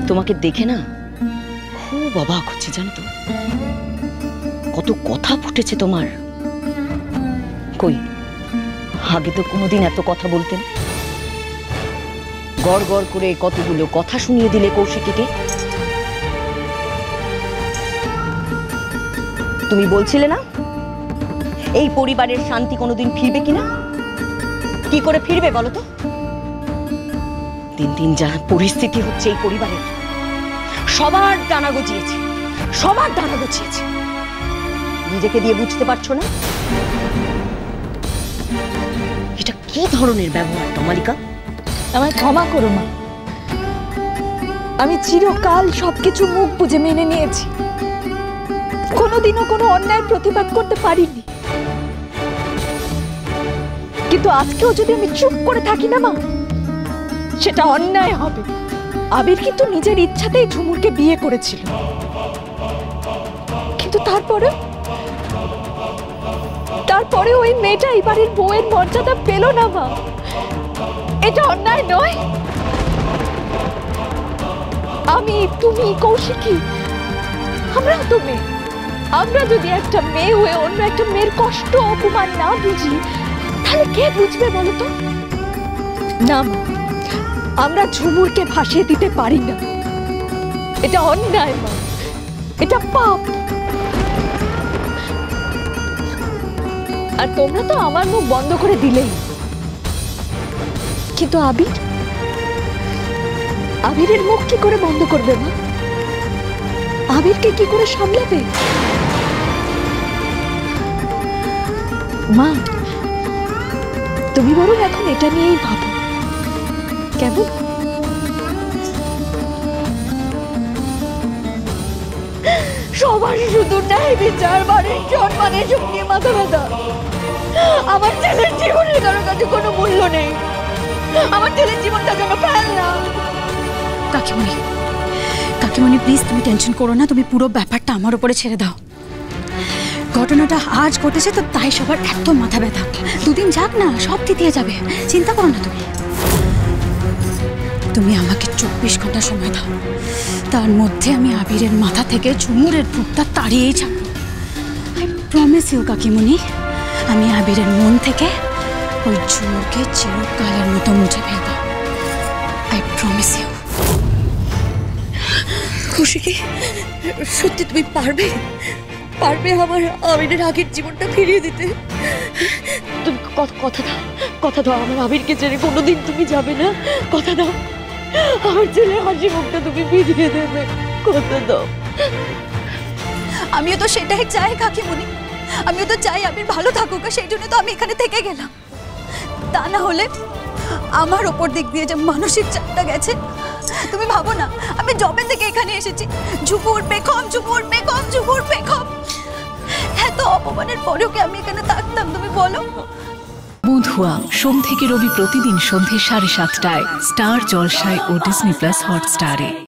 তোমাকে দেখে না খুব অবাক হচ্ছে, জানো তো? কত কথা ফুটেছে তোমার। কই, আগে তো কোনোদিন এত কথা বলতেন? গড় গড় করে কতগুলো কথা শুনিয়ে দিলে কৌশিকীকে। তুমি বলছিলে না এই পরিবারের শান্তি কোনোদিন ফিরবে কিনা? কি করে ফিরবে বলো তো? দিন দিন যা পরিস্থিতি হচ্ছে এই পরিবারের, সবার ডানা গজিয়েছে, সবার ডানা গজিয়েছে। নিজেকে দিয়ে বুঝতে পারছো না? এটা কি ধরনের ব্যবহার তমালিকা? আমায় ক্ষমা করো মা, আমি চিরকাল সবকিছু মুখ বুজে মেনে নিয়েছি, কোনোদিনও কোনো অন্যায়ের প্রতিবাদ করতে পারিনি। কিন্তু আজকেও যদি আমি চুপ করে থাকি না মা, সেটা অন্যায় হবে। আবির কিন্তু নিজের ইচ্ছাতেই ঝুমুরকে বিয়ে করেছিল, কিন্তু তারপরে ওই মেয়েটা এই বাড়ির বউয়ের মর্যাদা পেল না মা। এটা অন্যায় নয়? আমি, তুমি, কৌশিকী, আমরা তো মেয়ে। আমরা যদি একটা মেয়ে হয়ে অন্য একটা মেয়ের কষ্ট অপমান না বুঝি, তাহলে কে বুঝবে বলো তো? না মা, আমরা ঝুমুরকে ভাসিয়ে দিতে পারি না। এটা অন্যায় মা, এটা পাপ। আর তোমরা তো আমার মুখ বন্ধ করে দিলেই। কিন্তু আবিরের মুখ কি করে বন্ধ করবে মা? আবিরকে কি করে সামলাবে মা? তুমি বরং এখন এটা নিয়েই ভাবো, কেমন? সবার শুধু ন্যায় বিচার, বাড়ির সম্মানের সব নিয়ে মাথা ব্যথা। আমার ছেলের জীবনের কারো কাছে কোনো মূল্য নেই। আমার ছেলের জীবনটা যেন ফেল না। কাকিমণি প্লিজ তুমি টেনশন করো না, তুমি পুরো ব্যাপারটা আমার উপরে ছেড়ে দাও। ঘটনাটা আজ ঘটেছে তো তাই সবার এত মাথা ব্যথা। দুদিন যাক না, সব দিয়ে যাবে, চিন্তা করো না। তুমি আমাকে 24 ঘন্টা সময় দাও, তার মধ্যে আমি আবিরের মাথা থেকে ঝুমুরের ভূতটা তাড়িয়েই ছাড়ব। আই প্রমিস ইউ কাকিমণি, আমি আবিরের মন থেকে ওই ঝুমুরকে চিরকালের মতো মুছে ফেলব। I promise you. কৌশিকী, সত্যি তুমি পারবে আমার আবিরের আগের জীবনটা ফিরিয়ে দিতে? তুমি কথা দাও আমার আবিরকে ছেড়ে কোনোদিন তুমি যাবে না। কথা দাও, আমার ছেলে হাসি মুখটা তুমি ফিরিয়ে দেবে। কথা দাও। আমিও তো সেটাই চাই কাকিমণি, আমিও তো চাই আবির ভালো থাকুক, সেই জন্য তো আমি এখানে থেকে গেলাম। তা না হলে আমার ওপর দিক দিয়ে যে মানসিক চাপটা গেছে, তুমি ভাবো না, আমি জবে থেকে এখানে এসেছি, ঝুমুর বেগম, এত অপমানের পরেও কি আমি এখানে থাকতাম? তুমি বলো। বন্ধুয়া সোম থেকে রবি প্রতিদিন সন্ধ্যে 7:30টায় স্টার জলসায় ও ডিজনি প্লাস হটস্টারে।